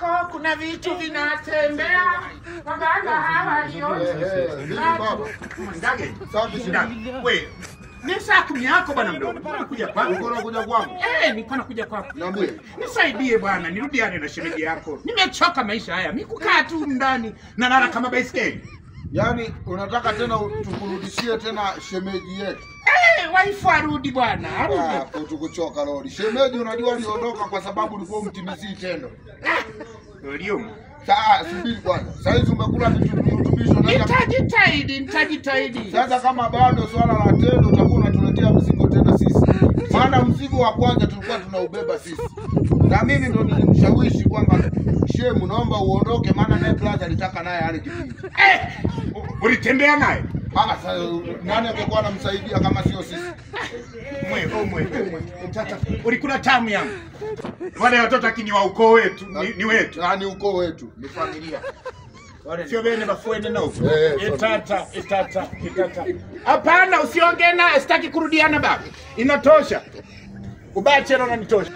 yako kuna vitu vinatembea. Waganga hawa Ndage. Wewe. Ni saa 10 yako bwana mdogo. Unakuja kwangu. Unakuja kwangu? Nilikuwa nakuja kwako. Niambie. Nisaidie bwana, nirudiane na shemeji yako. Nimechoka maisha haya. Mimi kukaa tu ndani na nala kama baiskeli. Yaani unataka tena tukurudishie tena shemeji yetu? Waifu arudi bwana. Arudi. Tukuchoka lori. Shemeji unajua aliondoka kwa sababu ulikuwa mtimizii tendo. Ndio. Subiri bwana. Sasa hizi umekula virutubisho na nitajitahidi. Sasa kama bado swala la tendo utakuwa unatuletea mzigo tena sisi. Maana mzigo wa kwanza tulikuwa tunaubeba sisi. Na mimi ndo nilimshawishi kwamba shemu naomba uondoke maana naye brother alitaka naye ale kipindi. Ulitembea naye? Sasa nani angekuwa anamsaidia kama sio sisi? Tata, ulikula tamu yangu. Wale watoto akini wa ukoo wetu, ni wetu. Ni ukoo wetu, ni familia. Sio bene bafuene na huko. Tata. Hapana, usiongee naye, sitaki kurudiana baba. Inatosha. Ubachero unanitosha.